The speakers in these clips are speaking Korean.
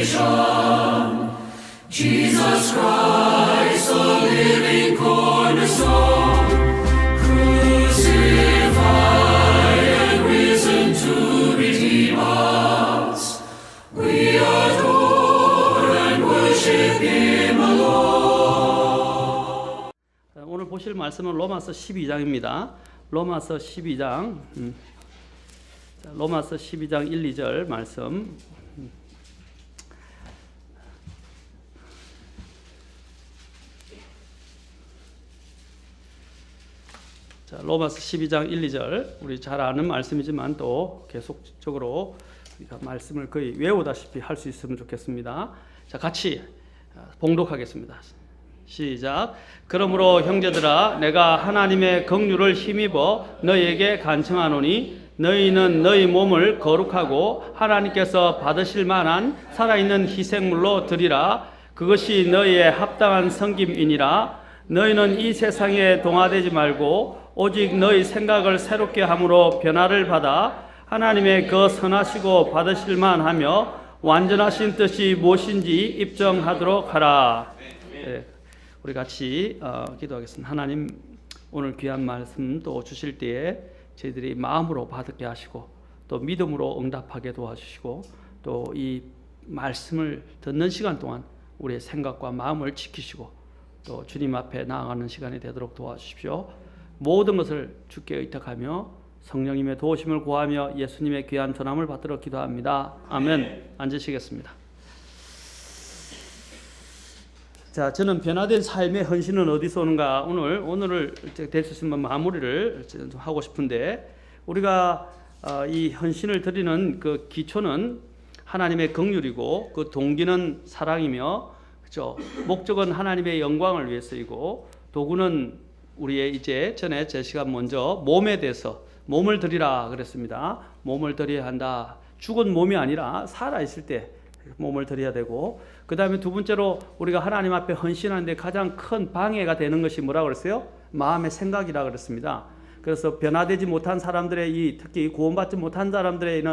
salvation, Jesus Christ, the living cornerstone, crucified and risen to redeem us. We adore and worship Him alone. 오늘 보실 말씀은 로마서 12장입니다. 로마서 12장, 로마서 12장 1, 2절 말씀. 자, 로마서 12장 1, 2절 우리 잘 아는 말씀이지만 또 계속적으로 우리가 말씀을 거의 외우다시피 할 수 있으면 좋겠습니다. 자, 같이 봉독하겠습니다. 시작. 그러므로 형제들아, 내가 하나님의 긍휼을 힘입어 너희에게 간청하노니 너희는 너희 몸을 거룩하고 하나님께서 받으실 만한 살아있는 희생물로 드리라. 그것이 너희의 합당한 섬김이니라. 너희는 이 세상에 동화되지 말고 오직 너희 생각을 새롭게 함으로 변화를 받아 하나님의 그 선하시고 받으실 만하며 완전하신 뜻이 무엇인지 입증하도록 하라. 네, 우리 같이 기도하겠습니다. 하나님, 오늘 귀한 말씀 또 주실 때에 저희들이 마음으로 받게 하시고 또 믿음으로 응답하게 도와주시고 또 이 말씀을 듣는 시간 동안 우리의 생각과 마음을 지키시고 또 주님 앞에 나아가는 시간이 되도록 도와주십시오. 모든 것을 주께 의탁하며 성령님의 도우심을 구하며 예수님의 귀한 전함을 받도록 기도합니다. 아멘. 앉으시겠습니다. 자, 저는 변화된 삶의 헌신은 어디서 오는가? 오늘을 될 수 있으면 마무리를 좀 하고 싶은데, 우리가 이 헌신을 드리는 그 기초는 하나님의 긍휼이고 그 동기는 사랑이며, 그렇죠? 목적은 하나님의 영광을 위해서이고 도구는 우리의 이제 전에 제시가 먼저 몸에 대해서 몸을 드리라 그랬습니다. 몸을 드려야 한다. 죽은 몸이 아니라 살아 있을 때 몸을 드려야 되고, 그 다음에 두 번째로 우리가 하나님 앞에 헌신하는데 가장 큰 방해가 되는 것이 뭐라고 그랬어요? 마음의 생각이라고 그랬습니다. 그래서 변화되지 못한 사람들의 특히 구원받지 못한 사람들의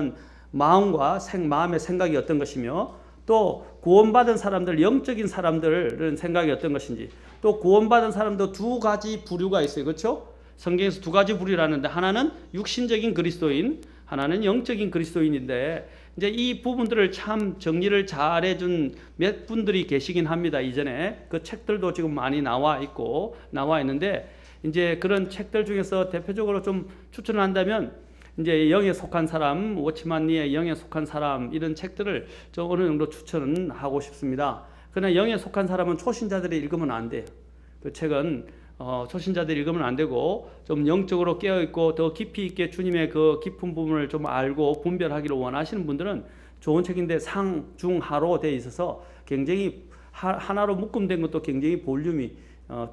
마음과 마음의 생각이 어떤 것이며, 또 구원받은 사람들, 영적인 사람들은 생각이 어떤 것인지, 또 구원받은 사람도 두 가지 부류가 있어요. 그렇죠? 성경에서 두 가지 부류라는데, 하나는 육신적인 그리스도인, 하나는 영적인 그리스도인인데, 이제 이 부분들을 참 정리를 잘 해준 몇 분들이 계시긴 합니다. 이전에 그 책들도 지금 많이 나와 있는데, 이제 그런 책들 중에서 대표적으로 좀 추천을 한다면 이제 영에 속한 사람, 워치만 리의 영에 속한 사람, 이런 책들을 좀 어느 정도 추천은 하고 싶습니다. 그러나 영에 속한 사람은 초신자들이 읽으면 안 돼요. 그 책은 초신자들이 읽으면 안 되고, 좀 영적으로 깨어있고 더 깊이 있게 주님의 그 깊은 부분을 좀 알고 분별하기를 원하시는 분들은 좋은 책인데, 상, 중, 하로 되어 있어서 굉장히 하나로 묶음된 것도 굉장히 볼륨이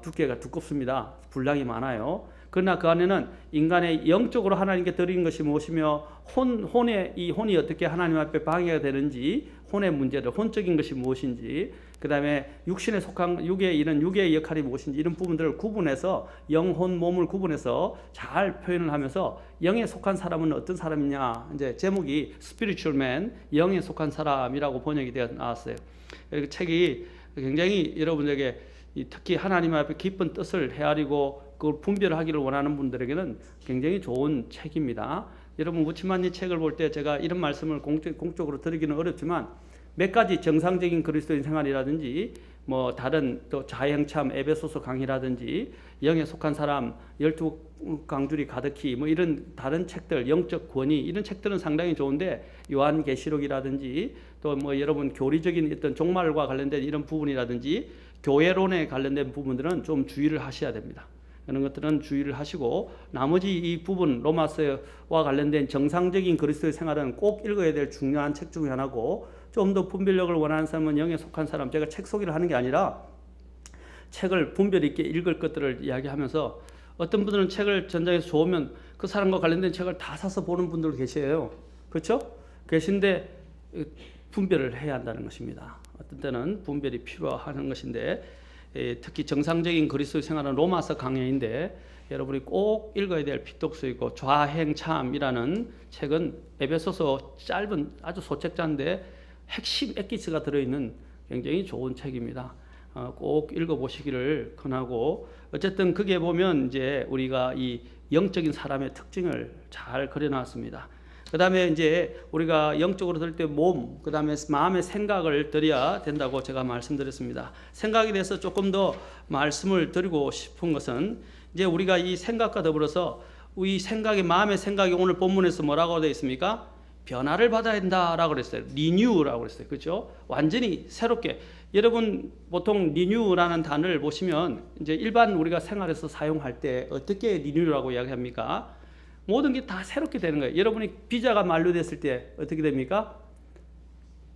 두께가 두껍습니다. 분량이 많아요. 그러나 그 안에는 인간의 영적으로 하나님께 드리는 것이 무엇이며, 혼이 어떻게 하나님 앞에 방해가 되는지, 혼의 문제들, 혼적인 것이 무엇인지, 그 다음에 육신에 속한 육의 역할이 무엇인지, 이런 부분들을 구분해서 영혼, 몸을 구분해서 잘 표현을 하면서, 영에 속한 사람은 어떤 사람이냐, 이제 제목이 Spiritual Man, 영에 속한 사람이라고 번역이 되어 나왔어요. 그 책이 굉장히 여러분에게 특히 하나님 앞에 깊은 뜻을 헤아리고 그걸 분별하기를 원하는 분들에게는 굉장히 좋은 책입니다. 여러분, 우치만니 책을 볼 때 제가 이런 말씀을 공적으로 드리기는 어렵지만, 몇 가지 정상적인 그리스도인 생활이라든지, 뭐 다른 또 자행참 에베소서 강의라든지, 영에 속한 사람 12강줄이 가득히, 뭐 이런 다른 책들, 영적 권위, 이런 책들은 상당히 좋은데, 요한계시록이라든지 또 뭐 여러분 교리적인 어떤 종말과 관련된 이런 부분이라든지 교회론에 관련된 부분들은 좀 주의를 하셔야 됩니다. 그런 것들은 주의를 하시고, 나머지 이 부분, 로마서와 관련된 정상적인 그리스도의 생활은 꼭 읽어야 될 중요한 책 중에 하나고, 좀 더 분별력을 원하는 사람은 영에 속한 사람, 제가 책 소개를 하는 게 아니라 책을 분별 있게 읽을 것들을 이야기하면서, 어떤 분들은 책을 전장에서 좋으면 그 사람과 관련된 책을 다 사서 보는 분들 계세요. 그렇죠? 계신데 분별을 해야 한다는 것입니다. 어떤 때는 분별이 필요한 것인데, 특히 정상적인 그리스도의 생활은 로마서 강해인데, 여러분이 꼭 읽어야 될 필독서이고, 좌행참이라는 책은 에베소서 짧은 아주 소책자인데 핵심 엑기스가 들어있는 굉장히 좋은 책입니다. 꼭 읽어보시기를 권하고, 어쨌든 그게 보면 이제 우리가 이 영적인 사람의 특징을 잘 그려놨습니다. 그 다음에 이제 우리가 영적으로 들 때 몸, 그 다음에 마음의 생각을 드려야 된다고 제가 말씀드렸습니다. 생각에 대해서 조금 더 말씀을 드리고 싶은 것은, 이제 우리가 이 생각과 더불어서 이 생각이, 마음의 생각이 오늘 본문에서 뭐라고 되어 있습니까? 변화를 받아야 된다라고 그랬어요. 리뉴라고 그랬어요. 그렇죠? 완전히 새롭게. 여러분 보통 리뉴라는 단어를 보시면 이제 일반 우리가 생활에서 사용할 때 어떻게 리뉴라고 이야기합니까? 모든 게 다 새롭게 되는 거예요. 여러분이 비자가 만료됐을 때 어떻게 됩니까?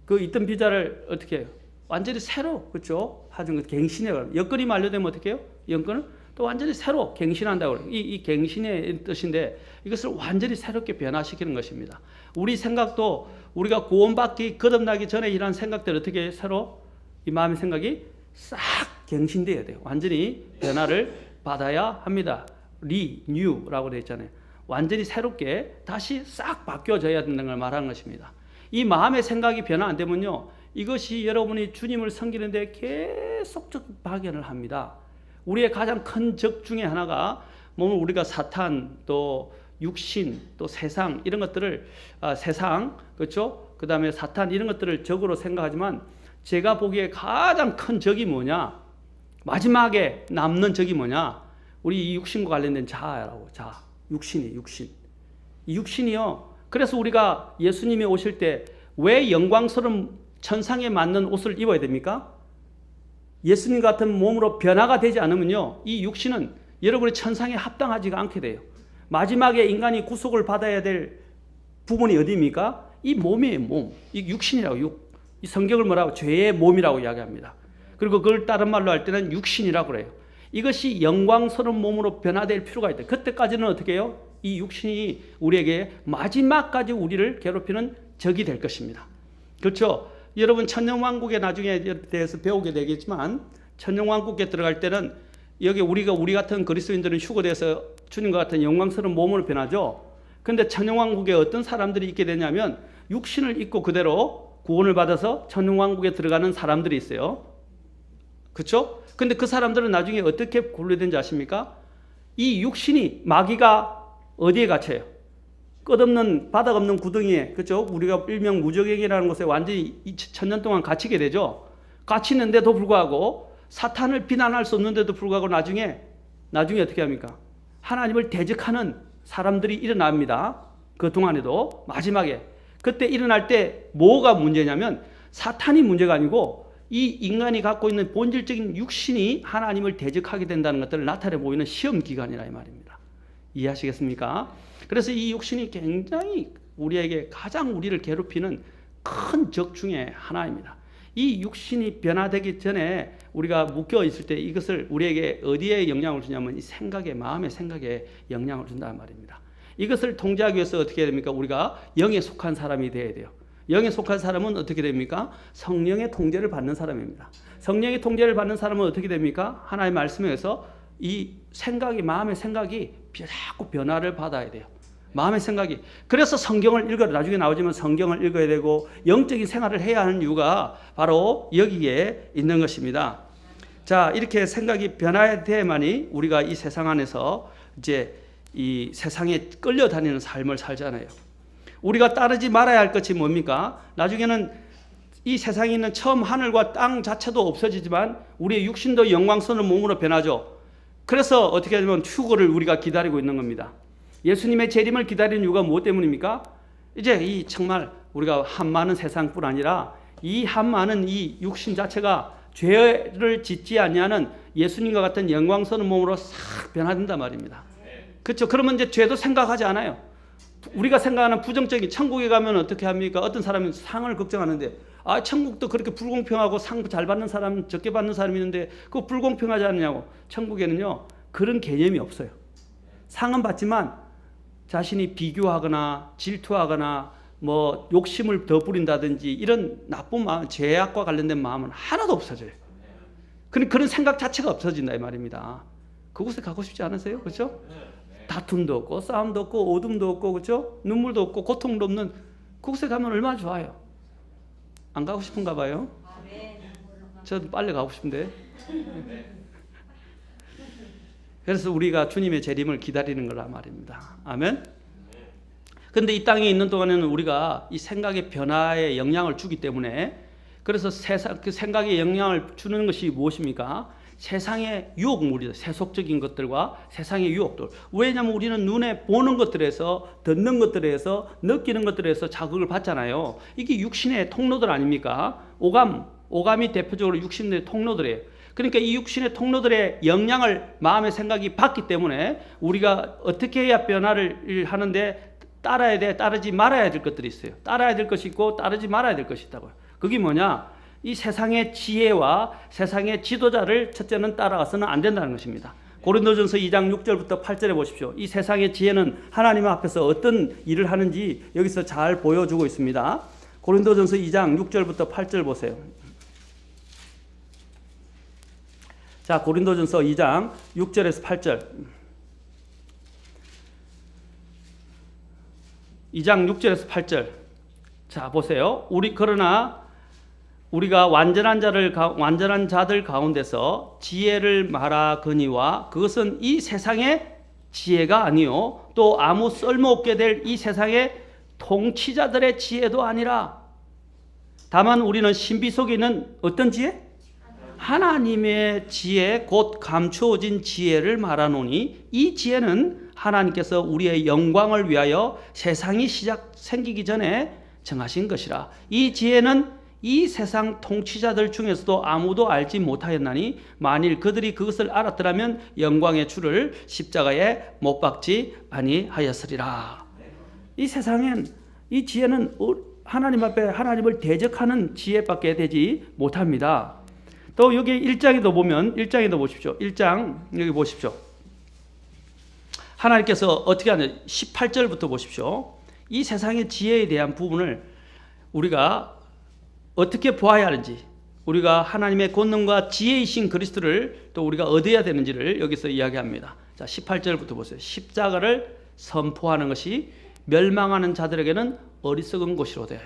그 있던 비자를 어떻게 해요? 완전히 새로, 그렇죠? 하는 거 갱신해요. 여건이 만료되면 어떻게 해요? 여건은 또 완전히 새로 갱신한다고 그래요. 이 갱신의 뜻인데, 이것을 완전히 새롭게 변화시키는 것입니다. 우리 생각도 우리가 구원받기 거듭나기 전에 이런 생각들 어떻게 새로 이 마음의 생각이 싹 갱신돼야 돼요. 완전히 변화를 받아야 합니다. 리뉴라고 되어 있잖아요. 완전히 새롭게 다시 싹 바뀌어져야 된다는 걸 말하는 것입니다. 이 마음의 생각이 변화 안 되면요, 이것이 여러분이 주님을 섬기는데 계속적 박연을 합니다. 우리의 가장 큰 적 중에 하나가 우리가 사탄, 또 육신, 또 세상, 이런 것들을 세상, 그렇죠? 그 다음에 사탄, 이런 것들을 적으로 생각하지만, 제가 보기에 가장 큰 적이 뭐냐, 마지막에 남는 적이 뭐냐, 우리 이 육신과 관련된 자아라고. 육신. 이 육신이요. 그래서 우리가 예수님이 오실 때 왜 영광스러운 천상에 맞는 옷을 입어야 됩니까? 예수님 같은 몸으로 변화가 되지 않으면요, 이 육신은 여러분의 천상에 합당하지가 않게 돼요. 마지막에 인간이 구속을 받아야 될 부분이 어디입니까? 이 몸이에요, 몸. 이 육신이라고. 이 성경을 뭐라고? 죄의 몸이라고 이야기합니다. 그리고 그걸 다른 말로 할 때는 육신이라고 그래요. 이것이 영광스러운 몸으로 변화될 필요가 있다. 그때까지는 어떻게 해요? 이 육신이 우리에게 마지막까지 우리를 괴롭히는 적이 될 것입니다. 그렇죠? 여러분 천년왕국에 나중에 대해서 배우게 되겠지만, 천년왕국에 들어갈 때는 여기 우리 같은 그리스도인들은 휴거돼서 주님과 같은 영광스러운 몸으로 변하죠. 그런데 천년왕국에 어떤 사람들이 있게 되냐면, 육신을 입고 그대로 구원을 받아서 천년왕국에 들어가는 사람들이 있어요. 그렇죠? 근데 그 사람들은 나중에 어떻게 분류된지 아십니까? 이 육신이, 마귀가 어디에 갇혀요? 끝없는, 바닥 없는 구덩이에, 그렇죠? 우리가 일명 무저갱이라는 곳에 완전히 2000년 동안 갇히게 되죠. 갇히는데도 불구하고, 사탄을 비난할 수 없는데도 불구하고 나중에 어떻게 합니까? 하나님을 대적하는 사람들이 일어납니다. 그 동안에도 마지막에. 그때 일어날 때 뭐가 문제냐면, 사탄이 문제가 아니고 이 인간이 갖고 있는 본질적인 육신이 하나님을 대적하게 된다는 것들을 나타내 보이는 시험 기간이라 이 말입니다. 이해하시겠습니까? 그래서 이 육신이 굉장히 우리에게 가장 우리를 괴롭히는 큰 적 중에 하나입니다. 이 육신이 변화되기 전에 우리가 묶여 있을 때 이것을 우리에게 어디에 영향을 주냐면, 이 생각에, 마음의 생각에 영향을 준다는 말입니다. 이것을 통제하기 위해서 어떻게 해야 됩니까? 우리가 영에 속한 사람이 되어야 돼요. 영에 속한 사람은 어떻게 됩니까? 성령의 통제를 받는 사람입니다. 성령의 통제를 받는 사람은 어떻게 됩니까? 하나님의 말씀에 의해서 이 생각이, 마음의 생각이 자꾸 변화를 받아야 돼요. 마음의 생각이. 그래서 성경을 읽어야, 나중에 나오지만 성경을 읽어야 되고 영적인 생활을 해야 하는 이유가 바로 여기에 있는 것입니다. 자, 이렇게 생각이 변화해야 돼야만이 우리가 이 세상 안에서 이제 이 세상에 끌려다니는 삶을 살잖아요. 우리가 따르지 말아야 할 것이 뭡니까? 나중에는 이 세상에 있는 처음 하늘과 땅 자체도 없어지지만 우리의 육신도 영광스러운 몸으로 변하죠. 그래서 어떻게 하냐면 휴거를 우리가 기다리고 있는 겁니다. 예수님의 재림을 기다리는 이유가 무엇 때문입니까? 이제 이 정말 우리가 한많은 세상뿐 아니라 이 한많은 이 육신 자체가 죄를 짓지 아니하는 예수님과 같은 영광스러운 몸으로 싹 변화된단 말입니다. 그렇죠? 그러면 이제 죄도 생각하지 않아요. 우리가 생각하는 부정적인, 천국에 가면 어떻게 합니까? 어떤 사람은 상을 걱정하는데, 천국도 그렇게 불공평하고 상 잘 받는 사람, 적게 받는 사람이 있는데 그거 불공평하지 않느냐고. 천국에는요 그런 개념이 없어요. 상은 받지만 자신이 비교하거나 질투하거나 뭐 욕심을 더 부린다든지 이런 나쁜 마음, 죄악과 관련된 마음은 하나도 없어져요. 그런 생각 자체가 없어진다 이 말입니다. 그곳에 가고 싶지 않으세요? 그렇죠? 다툼도 없고 싸움도 없고 어둠도 없고, 그렇죠? 눈물도 없고 고통도 없는 그곳에 가면 얼마나 좋아요. 안 가고 싶은가 봐요. 저도 빨리 가고 싶은데. 그래서 우리가 주님의 재림을 기다리는 거라 말입니다. 아멘. 근데 이 땅에 있는 동안에는 우리가 이 생각의 변화에 영향을 주기 때문에, 그래서 그 생각에 영향을 주는 것이 무엇입니까? 세상의 유혹물이다. 세속적인 것들과 세상의 유혹들. 왜냐하면 우리는 눈에 보는 것들에서, 듣는 것들에서, 느끼는 것들에서 자극을 받잖아요. 이게 육신의 통로들 아닙니까? 오감이 대표적으로 육신의 통로들이에요. 그러니까 이 육신의 통로들의 영향을 마음의 생각이 받기 때문에 우리가 어떻게 해야 변화를 하는데 따라야 돼, 따르지 말아야 될 것들이 있어요. 따라야 될 것이 있고 따르지 말아야 될 것이 있다고요. 그게 뭐냐? 이 세상의 지혜와 세상의 지도자를 첫째는 따라가서는 안 된다는 것입니다. 고린도전서 2장 6절부터 8절에 보십시오. 이 세상의 지혜는 하나님 앞에서 어떤 일을 하는지 여기서 잘 보여주고 있습니다. 고린도전서 2장 6절부터 8절 보세요. 자, 고린도전서 2장 6절에서 8절. 2장 6절에서 8절. 자, 보세요. 그러나 우리가 완전한 자들 가운데서 지혜를 말하거니와 그것은 이 세상의 지혜가 아니요 또 아무 쓸모없게 될 이 세상의 통치자들의 지혜도 아니라, 다만 우리는 신비 속에 있는 어떤 지혜? 하나님의 지혜, 곧 감추어진 지혜를 말하노니 이 지혜는 하나님께서 우리의 영광을 위하여 세상이 생기기 전에 정하신 것이라. 이 지혜는 이 세상 통치자들 중에서도 아무도 알지 못하였나니 만일 그들이 그것을 알았더라면 영광의 주를 십자가에 못 박지 아니하였으리라. 이 세상엔 이 지혜는 하나님 앞에 하나님을 대적하는 지혜밖에 되지 못합니다. 또 여기 1장에도 보면 1장에도 보십시오. 1장 여기 보십시오. 하나님께서 어떻게 하냐? 18절부터 보십시오. 이 세상의 지혜에 대한 부분을 우리가 어떻게 보아야 하는지, 우리가 하나님의 권능과 지혜이신 그리스도를 또 우리가 얻어야 되는지를 여기서 이야기합니다. 자, 18절부터 보세요. 십자가를 선포하는 것이 멸망하는 자들에게는 어리석은 것이로되.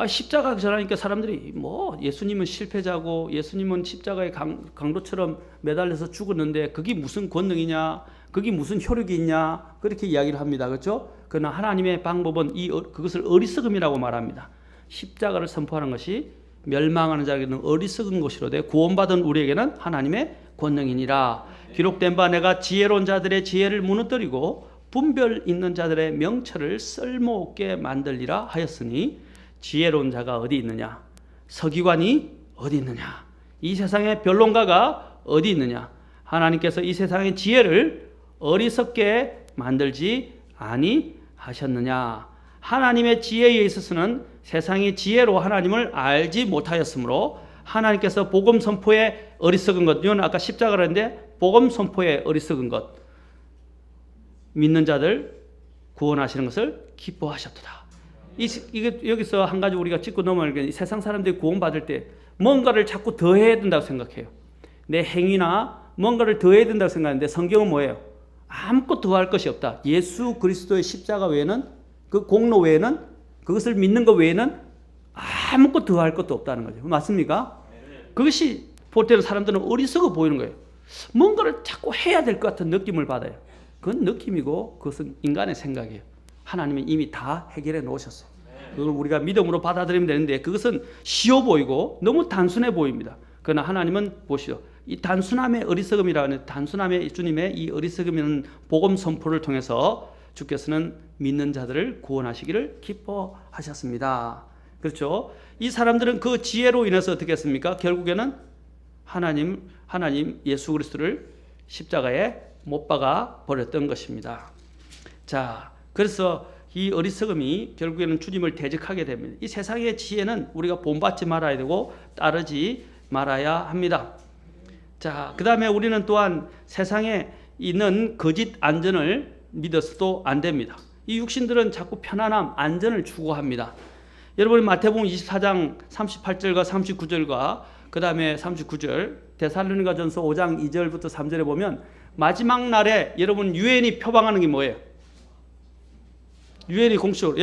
십자가 전하니까 사람들이 뭐 예수님은 실패자고 예수님은 십자가의 강도처럼 매달려서 죽었는데 그게 무슨 권능이냐, 그게 무슨 효력이 있냐, 그렇게 이야기를 합니다. 그렇죠? 그러나 하나님의 방법은 그것을 어리석음이라고 말합니다. 십자가를 선포하는 것이 멸망하는 자에게는 어리석은 것이로되 구원받은 우리에게는 하나님의 권능이니라. 기록된 바 내가 지혜로운 자들의 지혜를 무너뜨리고 분별 있는 자들의 명철을 쓸모없게 만들리라 하였으니 지혜로운 자가 어디 있느냐? 서기관이 어디 있느냐? 이 세상의 변론가가 어디 있느냐? 하나님께서 이 세상의 지혜를 어리석게 만들지 아니하셨느냐? 하나님의 지혜에 있어서는 세상의 지혜로 하나님을 알지 못하였으므로 하나님께서 복음 선포에 어리석은 것, 이건 아까 십자가를 했는데 복음 선포에 어리석은 것, 믿는 자들 구원하시는 것을 기뻐하셨도다. 이게 여기서 한 가지 우리가 짚고 넘어갈 게, 세상 사람들이 구원받을 때 뭔가를 자꾸 더해야 된다고 생각해요. 내 행위나 뭔가를 더해야 된다고 생각하는데 성경은 뭐예요? 아무것도 더할 것이 없다. 예수 그리스도의 십자가 외에는, 그 공로 외에는, 그것을 믿는 것 외에는 아무것도 더할 것도 없다는 거죠. 맞습니까? 그것이 볼 때는 사람들은 어리석어 보이는 거예요. 뭔가를 자꾸 해야 될 것 같은 느낌을 받아요. 그건 느낌이고 그것은 인간의 생각이에요. 하나님은 이미 다 해결해 놓으셨어요. 그걸 우리가 믿음으로 받아들이면 되는데 그것은 쉬워 보이고 너무 단순해 보입니다. 그러나 하나님은 보시오. 이 단순함의 어리석음이라는, 단순함의 주님의 이 어리석음이라는 복음 선포를 통해서 주께서는 믿는 자들을 구원하시기를 기뻐하셨습니다. 그렇죠? 이 사람들은 그 지혜로 인해서 어떻게 했습니까? 결국에는 하나님 예수 그리스도를 십자가에 못 박아 버렸던 것입니다. 자, 그래서 이 어리석음이 결국에는 주님을 대적하게 됩니다. 이 세상의 지혜는 우리가 본받지 말아야 되고 따르지 말아야 합니다. 자, 그 다음에 우리는 또한 세상에 있는 거짓 안전을 믿어서도 안 됩니다. 이 육신들은 자꾸 편안함, 안전을 추구합니다. 여러분 마태복음 24장 38절과 39절과 그 다음에 39절 데살로니가전서 5장 2절부터 3절에 보면 마지막 날에 여러분 유엔이 표방하는 게 뭐예요? 유엔이 공식으로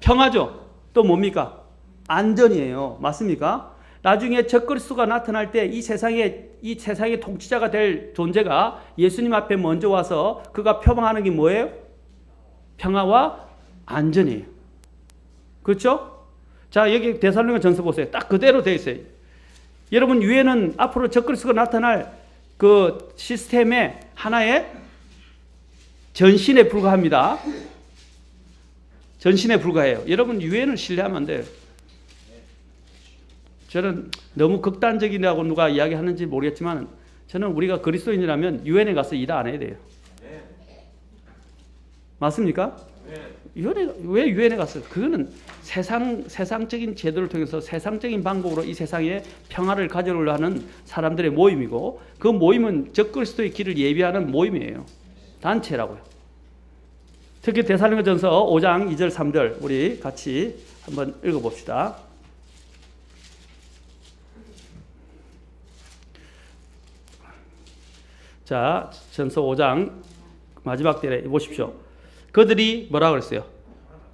평화죠. 또 뭡니까? 안전이에요. 맞습니까? 나중에 적그리스도가 나타날 때 이 세상의 통치자가 될 존재가 예수님 앞에 먼저 와서 그가 표방하는 게 뭐예요? 평화와 안전이에요. 그렇죠? 자, 여기 데살로니가 전서 보세요. 딱 그대로 되어 있어요. 여러분, 유해는 앞으로 적그리스도가 나타날 그 시스템의 하나의 전신에 불과합니다. 전신에 불과해요. 여러분, 유해는 신뢰하면 안 돼요. 저는 너무 극단적이라고 누가 이야기하는지 모르겠지만 저는 우리가 그리스도인이라면 유엔에 가서 일 안 해야 돼요. 맞습니까? 왜 유엔에 갔어요? 그거는 세상적인 제도를 통해서 세상적인 방법으로 이 세상에 평화를 가져오려 하는 사람들의 모임이고, 그 모임은 적그리스도의 길을 예비하는 모임이에요. 단체라고요. 특히 데살로니가전서 5장 2절 3절 우리 같이 한번 읽어봅시다. 자, 전서 5장 마지막 때에 보십시오. 그들이 뭐라 그랬어요?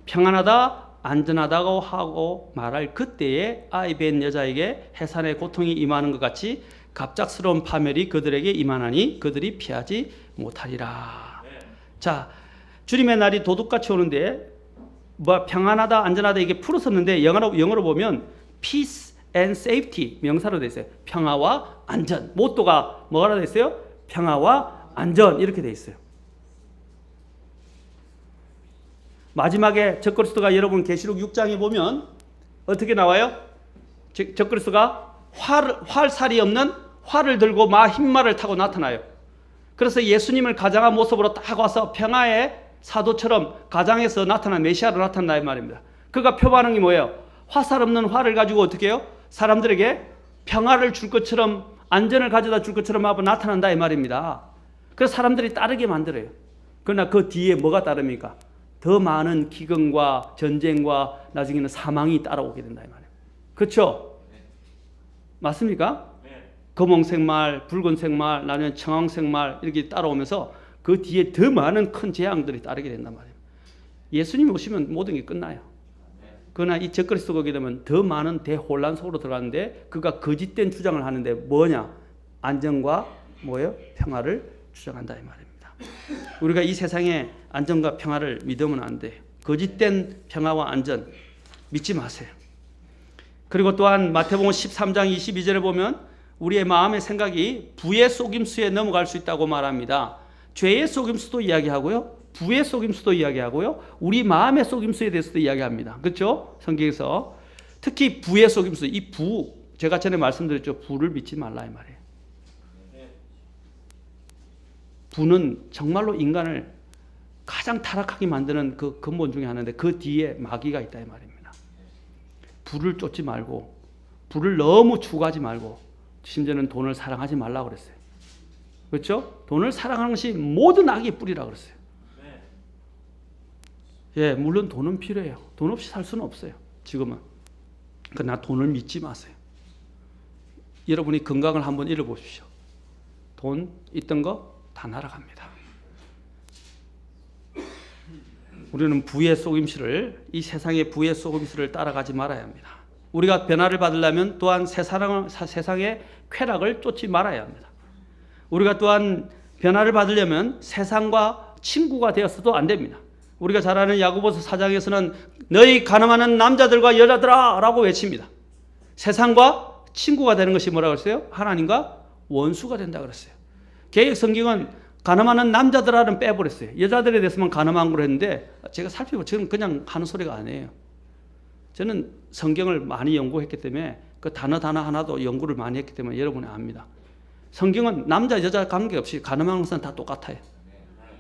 평안하다, 안전하다고 하고 말할 그때에 아이 뵌 여자에게 해산의 고통이 임하는 것 같이 갑작스러운 파멸이 그들에게 임하나니 그들이 피하지 못하리라. 자, 주님의 날이 도둑같이 오는데 뭐 평안하다, 안전하다 이게 풀었었는데 영어로 보면 peace and safety 명사로 돼 있어요. 평화와 안전. 모토가 뭐라 돼 있어요? 평화와 안전 이렇게 돼 있어요. 마지막에 적그리스도가 여러분 계시록 6장에 보면 어떻게 나와요? 적그리스도가 활살이 없는 활을 들고 흰말을 타고 나타나요. 그래서 예수님을 가장한 모습으로 딱 와서 평화의 사도처럼 가장에서 나타난 메시아로 나타난다 이 말입니다. 그가 표방하는 게 뭐예요? 화살 없는 활을 가지고 어떻게 해요? 사람들에게 평화를 줄 것처럼, 안전을 가져다 줄 것처럼 하고 나타난다 이 말입니다. 그래서 사람들이 따르게 만들어요. 그러나 그 뒤에 뭐가 따릅니까? 더 많은 기근과 전쟁과 나중에는 사망이 따라오게 된다 이 말이에요. 그렇죠? 맞습니까? 검은색 말, 붉은색 말, 나중에 청황색 말 이렇게 따라오면서 그 뒤에 더 많은 큰 재앙들이 따르게 된단 말이에요. 예수님이 오시면 모든 게 끝나요. 그러나 이 적그리스도가 오게 되면 더 많은 대혼란 속으로 들어가는데 그가 거짓된 주장을 하는데 뭐냐? 안정과 뭐예요? 평화를 주장한다 이 말입니다. 우리가 이 세상에 안정과 평화를 믿으면 안 돼요. 거짓된 평화와 안전 믿지 마세요. 그리고 또한 마태복음 13장 22절에 보면 우리의 마음의 생각이 부의 속임수에 넘어갈 수 있다고 말합니다. 죄의 속임수도 이야기하고요, 부의 속임수도 이야기하고요, 우리 마음의 속임수에 대해서도 이야기합니다. 그렇죠? 성경에서 특히 부의 속임수, 이 부, 제가 전에 말씀드렸죠. 부를 믿지 말라 이 말이에요. 부는 정말로 인간을 가장 타락하게 만드는 그 근본 중에 하나인데 그 뒤에 마귀가 있다 이 말입니다. 부를 쫓지 말고, 부를 너무 추구하지 말고, 심지어는 돈을 사랑하지 말라고 그랬어요. 그렇죠? 돈을 사랑하는 것이 모든 악의 뿌리라고 그랬어요. 예, 물론 돈은 필요해요. 돈 없이 살 수는 없어요. 지금은. 그러나 돈을 믿지 마세요. 여러분이 건강을 한번 잃어보십시오. 돈 있던 거 다 날아갑니다. 우리는 부의 속임수를, 이 세상의 부의 속임수를 따라가지 말아야 합니다. 우리가 변화를 받으려면 또한 세상의 쾌락을 쫓지 말아야 합니다. 우리가 또한 변화를 받으려면 세상과 친구가 되어서도 안 됩니다. 우리가 잘 아는 야고보서 4장에서는 너희 가늠하는 남자들과 여자들아 라고 외칩니다. 세상과 친구가 되는 것이 뭐라고 했어요? 하나님과 원수가 된다고 그랬어요. 개역 성경은 가늠하는 남자들아는 빼버렸어요. 여자들에 대해서만 가늠한 걸 했는데 제가 살펴보면 저는 그냥 하는 소리가 아니에요. 저는 성경을 많이 연구했기 때문에 그 단어 하나도 연구를 많이 했기 때문에 여러분이 압니다. 성경은 남자 여자 관계없이 가늠하는 것은 다 똑같아요.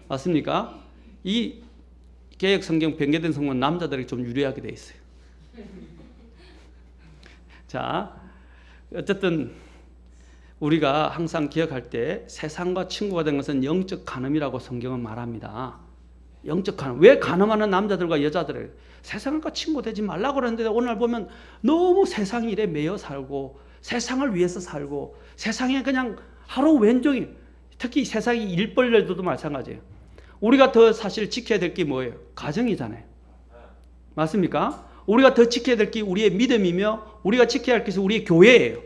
맞습니까? 이 개역 성경 변개된 성경은 남자들에게 좀 유리하게 돼 있어요. 자, 어쨌든 우리가 항상 기억할 때 세상과 친구가 된 것은 영적 간음이라고 성경은 말합니다. 영적 간음. 왜 간음하는 남자들과 여자들을 세상과 친구 되지 말라고 그러는데 오늘 보면 너무 세상 일에 매여 살고 세상을 위해서 살고 세상에 그냥 하루 왼종일, 특히 세상의 일벌들도 마찬가지예요. 우리가 더 사실 지켜야 될 게 뭐예요? 가정이잖아요. 맞습니까? 우리가 더 지켜야 될 게 우리의 믿음이며 우리가 지켜야 할 것이 우리의 교회예요.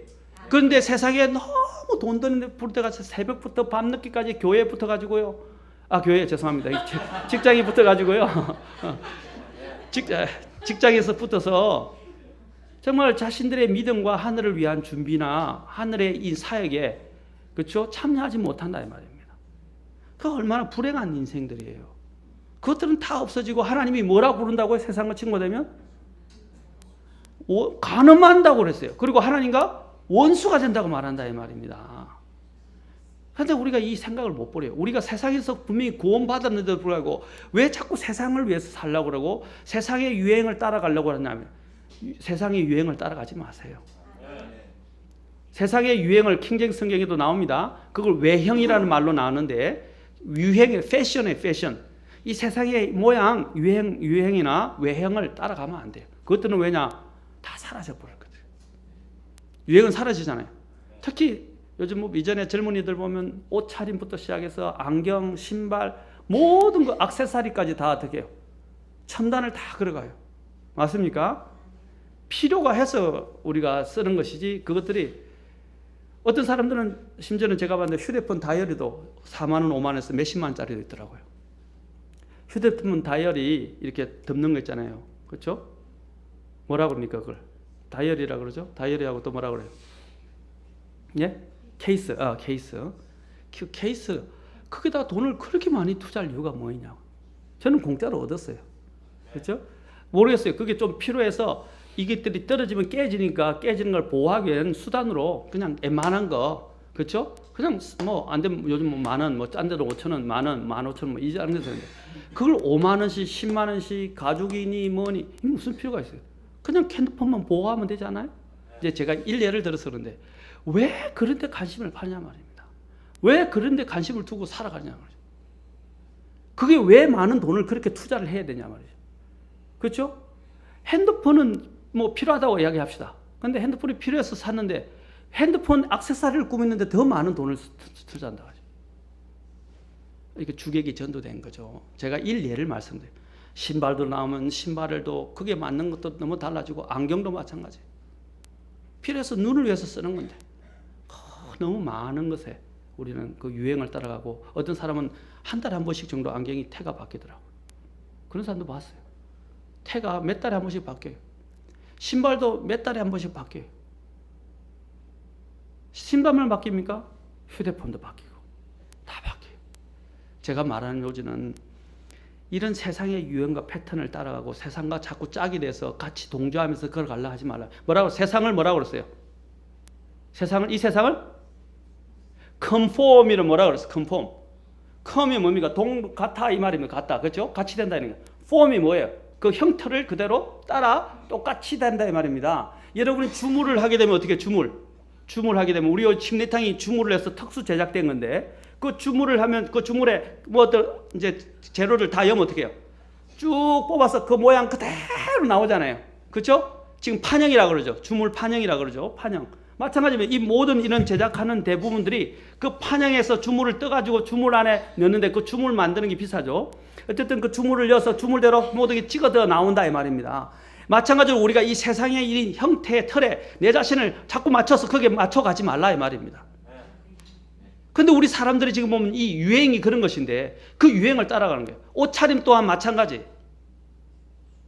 그런데 세상에 너무 돈 드는 데 가서 새벽부터 밤늦게까지 교회에 붙어가지고요. 교회에 죄송합니다. 직장에 붙어가지고요. 직장에서 붙어서 정말 자신들의 믿음과 하늘을 위한 준비나 하늘의 이 사역에 그렇죠? 참여하지 못한다 이 말입니다. 그 얼마나 불행한 인생들이에요. 그것들은 다 없어지고 하나님이 뭐라고 부른다고요? 세상과 친구되면 간음한다고 그랬어요. 그리고 하나님과 원수가 된다고 말한다 이 말입니다. 그런데 우리가 이 생각을 못 버려요. 우리가 세상에서 분명히 구원받았는데도 불구하고 왜 자꾸 세상을 위해서 살려고 그러고 세상의 유행을 따라가려고 하냐면 세상의 유행을 따라가지 마세요. 세상의 유행을 킹제임스 성경에도 나옵니다. 그걸 외형이라는 말로 나오는데 유행의 패션의 패션. 이 세상의 모양, 유행이나 외형을 따라가면 안 돼요. 그것들은 왜냐? 다 사라져 버릴 거예요. 유행은 사라지잖아요. 특히 요즘 뭐 이전에 젊은이들 보면 옷차림부터 시작해서 안경, 신발, 모든 거 액세서리까지 다 어떻게 해요? 첨단을 다 걸어가요. 맞습니까? 필요가 해서 우리가 쓰는 것이지 그것들이 어떤 사람들은 심지어는 제가 봤는데 휴대폰 다이어리도 4만 원, 5만 원에서 몇십만 원짜리도 있더라고요. 휴대폰 다이어리 이렇게 덮는 거 있잖아요. 그렇죠? 뭐라 그럽니까 그걸? 다이어리라 그러죠? 다이어리하고 또 뭐라 그래요? 예? 케이스. 케이스. 거기다가 돈을 그렇게 많이 투자할 이유가 뭐냐고. 저는 공짜로 얻었어요. 그렇죠? 모르겠어요. 그게 좀 필요해서 이것들이 떨어지면 깨지니까 깨지는 걸 보호하기 위한 수단으로 그냥 웬만한 거. 그렇죠? 그냥 뭐 안 되면 요즘 뭐 만 원, 뭐 짠 데로 5천 원, 만 원, 15,000원 뭐 이제 하는 게 되는데 그걸 5만 원씩, 10만 원씩 가죽이니 뭐니 무슨 필요가 있어요? 그냥 핸드폰만 보호하면 되지 않아요? 이제 제가 일례를 들어서 그런데 왜 그런 데 관심을 파냐 말입니다. 왜 그런 데 관심을 두고 살아가냐 말이죠. 그게 왜 많은 돈을 그렇게 투자를 해야 되냐 말이죠. 그렇죠? 핸드폰은 뭐 필요하다고 이야기합시다. 근데 핸드폰이 필요해서 샀는데 핸드폰 액세서리를 꾸미는데 더 많은 돈을 투자한다. 이게 주객이 전도된 거죠. 제가 일례를 말씀드려요. 신발도 나오면 신발도 그게 맞는 것도 너무 달라지고 안경도 마찬가지. 필요해서 눈을 위해서 쓰는 건데 너무 많은 것에 우리는 그 유행을 따라가고 어떤 사람은 한 달에 한 번씩 정도 안경이 태가 바뀌더라고요. 그런 사람도 봤어요. 태가 몇 달에 한 번씩 바뀌어요. 신발도 몇 달에 한 번씩 바뀌어요. 신발만 바뀝니까? 휴대폰도 바뀌고 다 바뀌어요. 제가 말하는 요지는 이런 세상의 유행과 패턴을 따라가고 세상과 자꾸 짝이 돼서 같이 동조하면서 그걸 가려 하지 말라. 뭐라고? 세상을 뭐라고 그랬어요? 이 세상을 conform이를 뭐라고 그랬어요? conform. com이 뭡니까? 같아 이 말입니다. 같다. 그렇죠? 같이 된다는 거예요. form이 뭐예요? 그 형태를 그대로 따라 똑같이 된다 이 말입니다. 여러분이 주물을 하게 되면 어떻게 주물 하게 되면 우리 침례탕이 주물을 해서 특수 제작된 건데 그 주물을 하면 그 주물에 뭐 어떤 이제 재료를 다 넣으면 어떻게 해요? 쭉 뽑아서 그 모양 그대로 나오잖아요. 그렇죠? 지금 판형이라고 그러죠. 주물 판형이라고 그러죠. 판형. 마찬가지로 이 모든 이런 제작하는 대부분들이 그 판형에서 주물을 떠가지고 주물 안에 넣는데 그 주물 만드는 게 비싸죠. 어쨌든 그 주물을 넣어서 주물대로 모든 게 찍어져 나온다 이 말입니다. 마찬가지로 우리가 이 세상의 이 형태의 틀에 내 자신을 자꾸 맞춰서 거기에 맞춰가지 말라 이 말입니다. 근데 우리 사람들이 지금 보면 이 유행이 그런 것인데 그 유행을 따라가는 거예요. 옷차림 또한 마찬가지.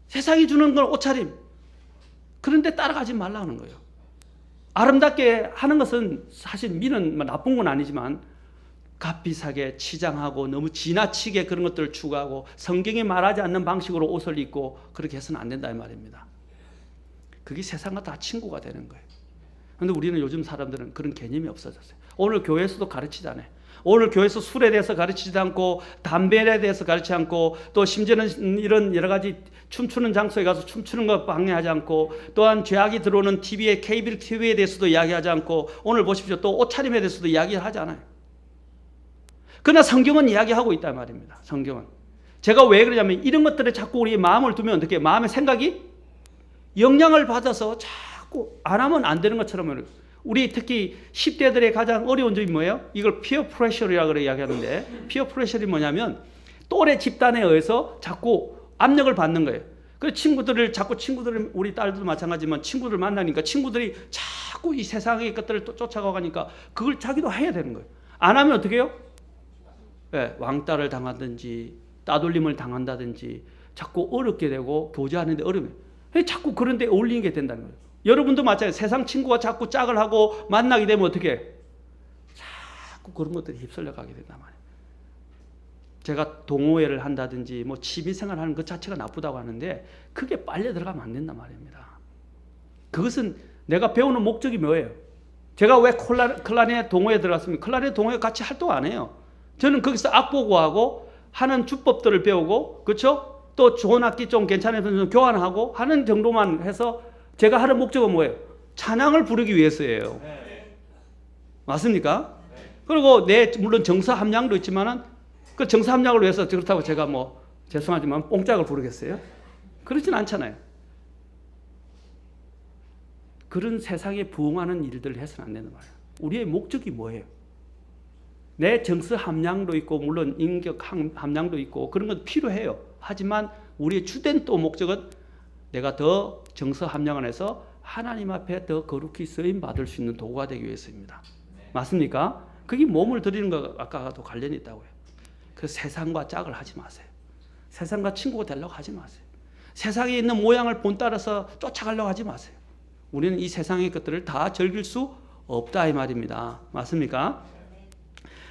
세상이 주는 건 옷차림. 그런데 따라가지 말라는 거예요. 아름답게 하는 것은 사실 미는 나쁜 건 아니지만 값비싸게 치장하고 너무 지나치게 그런 것들을 추구하고 성경이 말하지 않는 방식으로 옷을 입고 그렇게 해서는 안 된다 이 말입니다. 그게 세상과 다 친구가 되는 거예요. 그런데 우리는 요즘 사람들은 그런 개념이 없어졌어요. 오늘 교회에서도 가르치지 않아요. 오늘 교회에서 술에 대해서 가르치지 않고 담배에 대해서 가르치지 않고 또 심지어는 이런 여러 가지 춤추는 장소에 가서 춤추는 거 방해하지 않고 또한 죄악이 들어오는 TV에 케이블 TV에 대해서도 이야기하지 않고 오늘 보십시오. 또 옷차림에 대해서도 이야기하지 않아요. 그러나 성경은 이야기하고 있단 말입니다. 성경은. 제가 왜 그러냐면 이런 것들에 자꾸 우리 마음을 두면 어떻게 마음의 생각이 영향을 받아서 자꾸 안 하면 안 되는 것처럼 우리 특히 10대들의 가장 어려운 점이 뭐예요? 이걸 피어 프레셔라고 이야기하는데 피어 프레셔이 뭐냐면 또래 집단에 의해서 자꾸 압력을 받는 거예요. 그 친구들을 자꾸 친구들을 우리 딸들도 마찬가지지만 친구들 만나니까 친구들이 자꾸 이 세상의 것들을 또 쫓아가니까 그걸 자기도 해야 되는 거예요. 안 하면 어떻게 해요? 네, 왕따를 당하든지 따돌림을 당한다든지 자꾸 어렵게 되고 교제하는데 어려워요. 자꾸 그런 데 어울리는 게 된다는 거예요. 여러분도 마찬가지예요. 세상 친구가 자꾸 짝을 하고 만나게 되면 어떻게 해요? 자꾸 그런 것들이 휩쓸려 가게 된단 말이에요. 제가 동호회를 한다든지 뭐 취미생활 하는 것 자체가 나쁘다고 하는데 그게 빨려 들어가면 안 된단 말입니다. 그것은 내가 배우는 목적이 뭐예요? 제가 왜 클라리넷 동호회에 들어갔습니까? 클라리넷 동호회 같이 활동 안 해요. 저는 거기서 악보구하고 하는 주법들을 배우고, 그렇죠? 또 좋은 악기 좀 괜찮은 좀 교환하고 하는 정도만 해서 제가 하는 목적은 뭐예요? 찬양을 부르기 위해서예요. 맞습니까? 그리고 물론 정서 함량도 있지만은 그 정서 함량을 위해서 그렇다고 제가 뭐 죄송하지만 뽕짝을 부르겠어요? 그렇진 않잖아요. 그런 세상에 부응하는 일들을 해서는 안 되는 말이에요. 우리의 목적이 뭐예요? 내 정서 함량도 있고 물론 인격 함량도 있고 그런 건 필요해요. 하지만 우리의 주된 또 목적은 내가 더 정서 함량 안에서 하나님 앞에 더 거룩히 쓰임 받을 수 있는 도구가 되기 위해서입니다. 맞습니까? 그게 몸을 드리는 거 아까도 관련이 있다고요. 그 세상과 짝을 하지 마세요. 세상과 친구가 되려고 하지 마세요. 세상에 있는 모양을 본따라서 쫓아가려고 하지 마세요. 우리는 이 세상의 것들을 다 즐길 수 없다 이 말입니다. 맞습니까?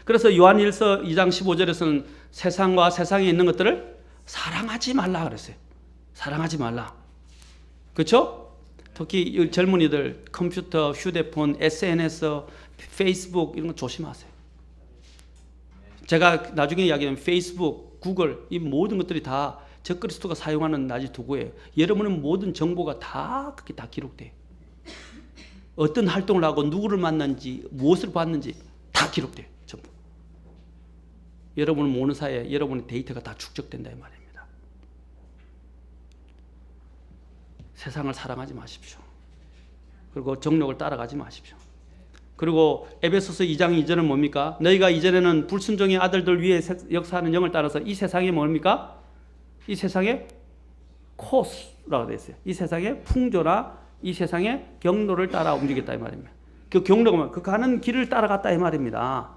그래서 요한일서 2장 15절에서는 세상과 세상에 있는 것들을 사랑하지 말라 그랬어요. 사랑하지 말라. 그렇죠? 특히 젊은이들 컴퓨터, 휴대폰, SNS, 페이스북 이런 거 조심하세요. 제가 나중에 이야기하면 페이스북, 구글 이 모든 것들이 다 적그리스도가 사용하는 낮이 도구예요. 여러분의 모든 정보가 다 그게 다 기록돼요. 어떤 활동을 하고 누구를 만났는지 무엇을 봤는지 다 기록돼요. 전부. 여러분을 모르는 사이에 여러분의 데이터가 다 축적된다 이 말입니다. 세상을 사랑하지 마십시오. 그리고 정욕을 따라가지 마십시오. 그리고 에베소서 2장 2절은 뭡니까? 너희가 이전에는 불순종의 아들들 위에 역사하는 영을 따라서 이 세상에 뭡니까? 이 세상에 코스라고 되어 있어요. 이 세상의 풍조나 이 세상의 경로를 따라 움직였다 이 말입니다. 그 경로가 그 가는 길을 따라갔다 이 말입니다.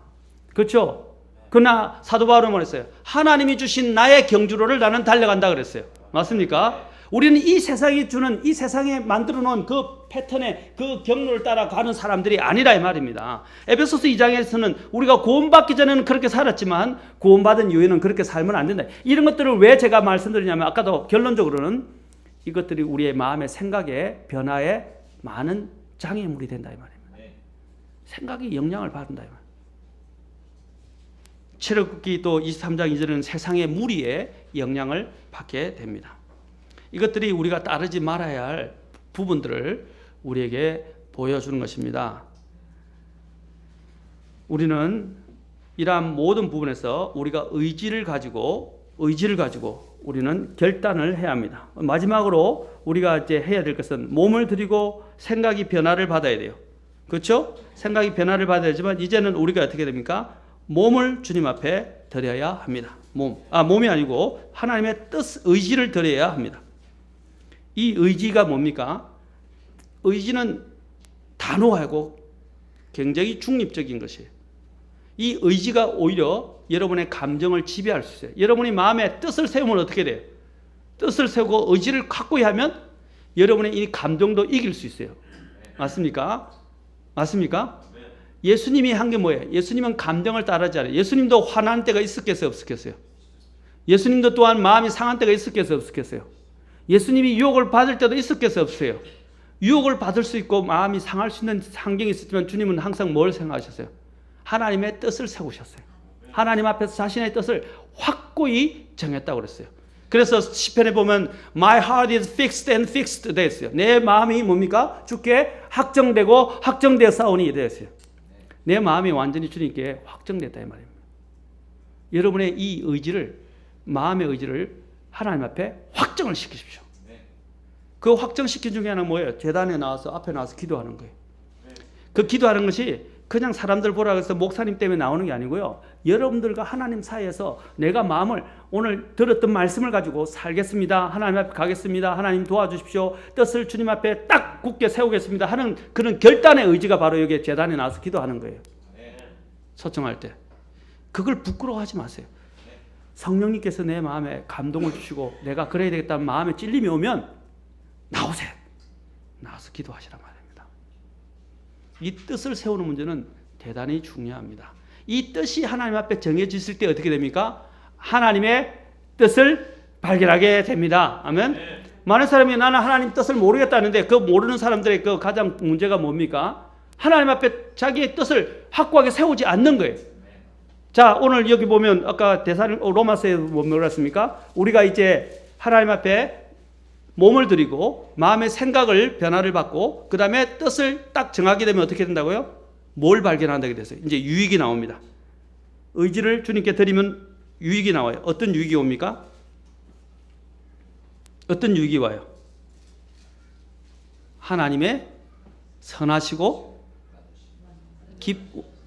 그렇죠? 그러나 사도 바울은 뭐랬어요? 하나님이 주신 나의 경주로를 나는 달려간다 그랬어요. 맞습니까? 우리는 이 세상이 주는 이 세상에 만들어 놓은 그 패턴의 그 경로를 따라가는 사람들이 아니라 이 말입니다. 에베소서 2장에서는 우리가 구원받기 전에는 그렇게 살았지만 구원받은 이후에는 그렇게 살면 안 된다. 이런 것들을 왜 제가 말씀드리냐면 아까도 결론적으로는 이것들이 우리의 마음의 생각의 변화에 많은 장애물이 된다 이 말입니다. 생각이 영향을 받는다 이 말입니다. 출애굽기 또 23장 2절은 세상의 무리에 영향을 받게 됩니다. 이것들이 우리가 따르지 말아야 할 부분들을 우리에게 보여주는 것입니다. 우리는 이러한 모든 부분에서 우리가 의지를 가지고 우리는 결단을 해야 합니다. 마지막으로 우리가 이제 해야 될 것은 몸을 들이고 생각이 변화를 받아야 돼요. 그렇죠? 생각이 변화를 받아야 되지만 이제는 우리가 어떻게 됩니까? 몸을 주님 앞에 드려야 합니다. 몸이 아니고 하나님의 뜻, 의지를 드려야 합니다. 이 의지가 뭡니까? 의지는 단호하고 굉장히 중립적인 것이에요. 이 의지가 오히려 여러분의 감정을 지배할 수 있어요. 여러분이 마음에 뜻을 세우면 어떻게 돼요? 뜻을 세우고 의지를 갖고 하면 여러분의 이 감정도 이길 수 있어요. 맞습니까? 맞습니까? 예수님이 한 게 뭐예요? 예수님은 감정을 따르지 않아요. 예수님도 화난 때가 있었겠어요? 없었겠어요? 예수님도 또한 마음이 상한 때가 있었겠어요? 없었겠어요? 예수님이 유혹을 받을 때도 있었겠어요? 없어요? 유혹을 받을 수 있고 마음이 상할 수 있는 환경이 있었지만 주님은 항상 뭘 생각하셨어요? 하나님의 뜻을 세우셨어요. 하나님 앞에서 자신의 뜻을 확고히 정했다고 그랬어요. 그래서 시편에 보면 My heart is fixed and fixed 되어 있어요. 내 마음이 뭡니까? 주께 확정되고 확정되어 싸우니 되어 있어요. 내 마음이 완전히 주님께 확정됐다 이 말입니다. 여러분의 이 의지를 마음의 의지를 하나님 앞에 확정을 시키십시오. 그 확정시킨 중에 하나는 뭐예요? 제단에 나와서 앞에 나와서 기도하는 거예요. 그 기도하는 것이 그냥 사람들 보라 그래서 목사님 때문에 나오는 게 아니고요. 여러분들과 하나님 사이에서 내가 마음을 오늘 들었던 말씀을 가지고 살겠습니다. 하나님 앞에 가겠습니다. 하나님 도와주십시오. 뜻을 주님 앞에 딱 굳게 세우겠습니다 하는 그런 결단의 의지가 바로 여기 제단에 나와서 기도하는 거예요. 초청할 때. 그걸 부끄러워하지 마세요. 성령님께서 내 마음에 감동을 주시고 내가 그래야 되겠다는 마음에 찔림이 오면 나오세요. 나와서 기도하시란 말입니다. 이 뜻을 세우는 문제는 대단히 중요합니다. 이 뜻이 하나님 앞에 정해졌을 때 어떻게 됩니까? 하나님의 뜻을 발견하게 됩니다. 아멘. 많은 사람이 나는 하나님 뜻을 모르겠다는데 그 모르는 사람들의 그 가장 문제가 뭡니까? 하나님 앞에 자기의 뜻을 확고하게 세우지 않는 거예요. 자, 오늘 여기 보면 아까 로마서에 뭐라 그랬습니까? 우리가 이제 하나님 앞에 몸을 드리고 마음의 생각을 변화를 받고 그 다음에 뜻을 딱 정하게 되면 어떻게 된다고요? 뭘 발견한다게 됐어요? 이제 유익이 나옵니다. 의지를 주님께 드리면 유익이 나와요. 어떤 유익이 옵니까? 어떤 유익이 와요? 하나님의 선하시고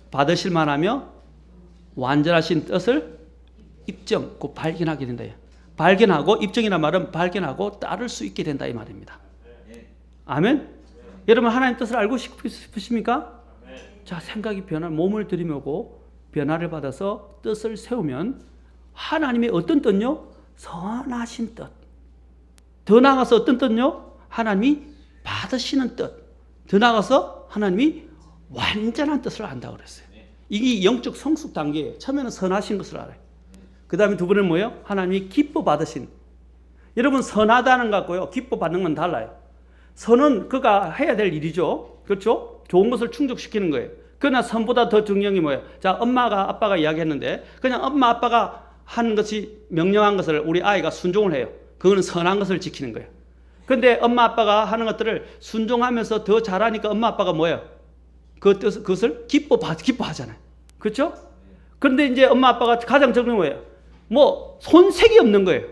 받으실 만하며 완전하신 뜻을 입증, 그 발견하게 된다. 발견하고, 입증이란 말은 발견하고 따를 수 있게 된다 이 말입니다. 아멘. 여러분 하나님 뜻을 알고 싶으십니까? 자, 생각이 몸을 들이밀고 변화를 받아서 뜻을 세우면 하나님의 어떤 뜻요? 선하신 뜻. 더 나아가서 어떤 뜻요? 하나님이 받으시는 뜻. 더 나아가서 하나님이 완전한 뜻을 안다고 그랬어요. 이게 영적 성숙 단계예요. 처음에는 선하신 것을 알아요. 그 다음에 두 번은 뭐예요? 하나님이 기뻐 받으신. 여러분 선하다는 것 같고요, 기뻐 받는 건 달라요. 선은 그가 해야 될 일이죠. 그렇죠? 좋은 것을 충족시키는 거예요. 그러나 선보다 더 중요한 게 뭐예요? 자, 엄마가 아빠가 이야기했는데 그냥 엄마 아빠가 하는 것이 명령한 것을 우리 아이가 순종을 해요. 그거는 선한 것을 지키는 거예요. 그런데 엄마 아빠가 하는 것들을 순종하면서 더 잘하니까 엄마 아빠가 뭐예요? 그것을 기뻐하잖아요. 그렇죠? 그런데 이제 엄마 아빠가 가장 적은 뭐예요? 뭐 손색이 없는 거예요.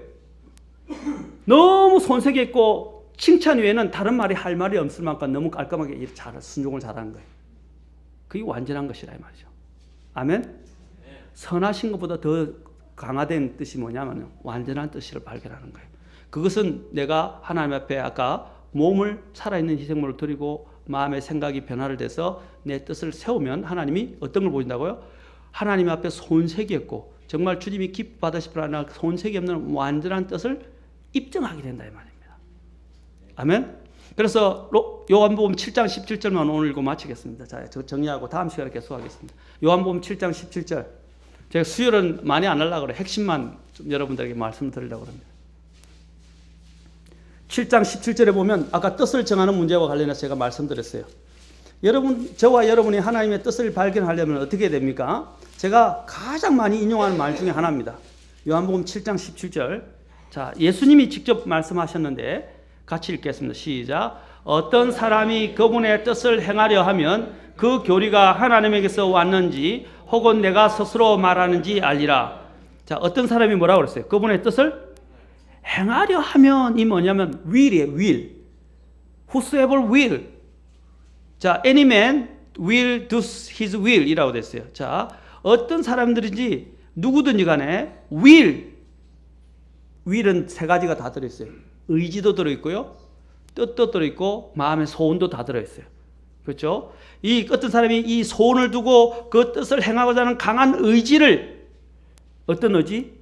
너무 손색이 있고 칭찬 외에는 다른 말이 할 말이 없을 만큼 너무 깔끔하게 순종을 잘하는 거예요. 그게 완전한 것이라 이 말이죠. 아멘. 선하신 것보다 더 강화된 뜻이 뭐냐면 완전한 뜻을 발견하는 거예요. 그것은 내가 하나님 앞에 아까 몸을 살아있는 희생물을 드리고 마음의 생각이 변화를 돼서 내 뜻을 세우면 하나님이 어떤 걸 보인다고요? 하나님 앞에 손색이 없고 정말 주님이 기뻐 받으실 만한 손색이 없는 완전한 뜻을 입증하게 된다 이 말입니다. 아멘. 그래서 요한복음 7장 17절만 오늘 읽고 마치겠습니다. 자, 정리하고 다음 시간에 계속하겠습니다. 요한복음 7장 17절. 제가 수요일은 많이 안 하려고 그래요. 핵심만 좀 여러분들에게 말씀드리려고 합니다. 7장 17절에 보면 아까 뜻을 정하는 문제와 관련해서 제가 말씀드렸어요. 여러분, 저와 여러분이 하나님의 뜻을 발견하려면 어떻게 됩니까? 제가 가장 많이 인용하는 말 중에 하나입니다. 요한복음 7장 17절. 자, 예수님이 직접 말씀하셨는데 같이 읽겠습니다. 시작. 어떤 사람이 그분의 뜻을 행하려 하면 그 교리가 하나님에게서 왔는지 혹은 내가 스스로 말하는지 알리라. 자, 어떤 사람이 뭐라고 그랬어요? 그분의 뜻을 행하려 하면 이 뭐냐면 will이에요. will. Whosoever will. 자, any man will do his will 이라고 됐어요. 자, 어떤 사람들인지 누구든지 간에 will은 세 가지가 다 들어있어요. 의지도 들어있고요, 뜻도 들어있고 마음의 소원도 다 들어있어요. 그렇죠? 이 어떤 사람이 이 소원을 두고 그 뜻을 행하고자 하는 강한 의지를, 어떤 의지?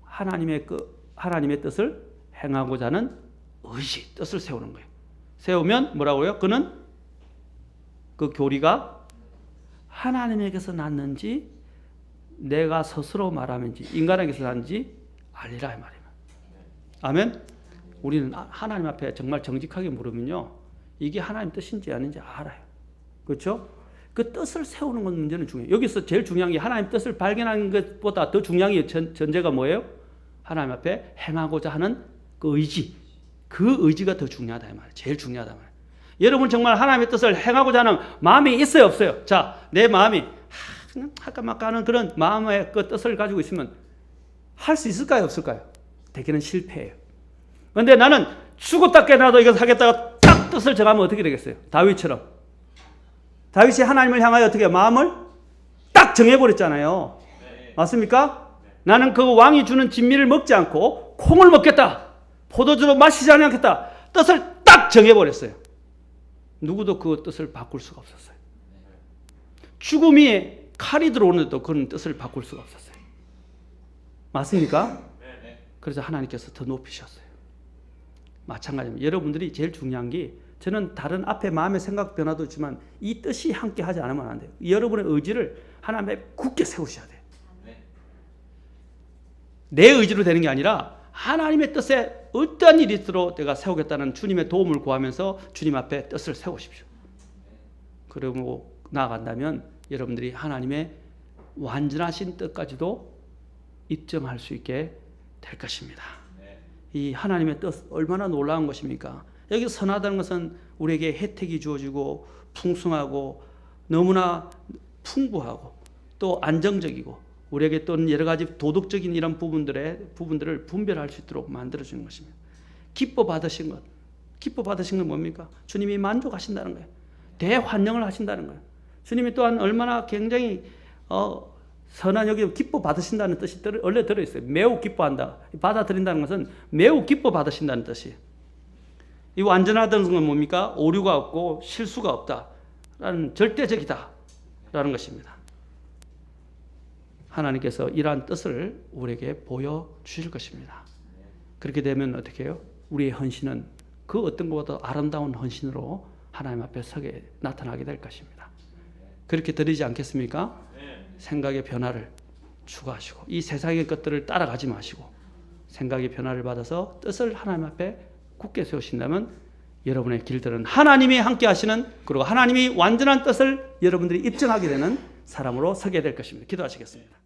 하나님의 뜻을 행하고자 하는 의지, 뜻을 세우는 거예요. 세우면 뭐라고요? 그는 그 교리가 하나님에게서 났는지 내가 스스로 말하는지 인간에게서 났는지 알리라 이 말이에요. 아멘. 우리는 하나님 앞에 정말 정직하게 물으면요, 이게 하나님 뜻인지 아닌지 알아요. 그렇죠? 그 뜻을 세우는 건 문제는 중요해요. 여기서 제일 중요한 게 하나님 뜻을 발견하는 것보다 더 중요한 게 전제가 뭐예요? 하나님 앞에 행하고자 하는 그 의지. 그 의지가 더 중요하다 이 말이에요. 제일 중요하다 이 말이에요. 여러분 정말 하나님의 뜻을 행하고자 하는 마음이 있어요, 없어요? 자, 내 마음이 그냥 할까 말까 하는 그런 마음의 그 뜻을 가지고 있으면 할 수 있을까요, 없을까요? 대개는 실패해요. 그런데 나는 죽었다 깨나도 이것을 하겠다가 딱 뜻을 정하면 어떻게 되겠어요? 다윗처럼 다윗이 하나님을 향하여 어떻게 마음을 딱 정해버렸잖아요. 맞습니까? 나는 그 왕이 주는 진미를 먹지 않고 콩을 먹겠다. 포도주도 마시지 않겠다. 뜻을 딱 정해버렸어요. 누구도 그 뜻을 바꿀 수가 없었어요. 죽음이 칼이 들어오는데도 그런 뜻을 바꿀 수가 없었어요. 맞습니까? 그래서 하나님께서 더 높이셨어요. 마찬가지입니다. 여러분들이 제일 중요한 게 저는 다른 앞에 마음의 생각 변화도 있지만 이 뜻이 함께 하지 않으면 안 돼요. 여러분의 의지를 하나님 앞에 굳게 세우셔야 돼요. 내 의지로 되는 게 아니라 하나님의 뜻에 어떠한 일이 있도록 내가 세우겠다는 주님의 도움을 구하면서 주님 앞에 뜻을 세우십시오. 그리고 나아간다면 여러분들이 하나님의 완전하신 뜻까지도 입증할 수 있게 될 것입니다. 이 하나님의 뜻 얼마나 놀라운 것입니까? 여기 선하다는 것은 우리에게 혜택이 주어지고 풍성하고 너무나 풍부하고 또 안정적이고 우리에게 또는 여러 가지 도덕적인 이런 부분들을 분별할 수 있도록 만들어주는 것입니다. 기뻐 받으신 건 뭡니까? 주님이 만족하신다는 거예요. 대환영을 하신다는 거예요. 주님이 또한 얼마나 굉장히 선한 여기 기뻐 받으신다는 뜻이 원래 들어있어요. 매우 기뻐한다. 받아들인다는 것은 매우 기뻐 받으신다는 뜻이에요. 이 완전하다는 건 뭡니까? 오류가 없고 실수가 없다라는 절대적이다라는 것입니다. 하나님께서 이러한 뜻을 우리에게 보여주실 것입니다. 그렇게 되면 어떻게 해요? 우리의 헌신은 그 어떤 것보다 아름다운 헌신으로 하나님 앞에 나타나게 될 것입니다. 그렇게 드리지 않겠습니까? 생각의 변화를 추구하시고 이 세상의 것들을 따라가지 마시고 생각의 변화를 받아서 뜻을 하나님 앞에 굳게 세우신다면 여러분의 길들은 하나님이 함께 하시는 그리고 하나님이 완전한 뜻을 여러분들이 입증하게 되는 사람으로 서게 될 것입니다. 기도하시겠습니다.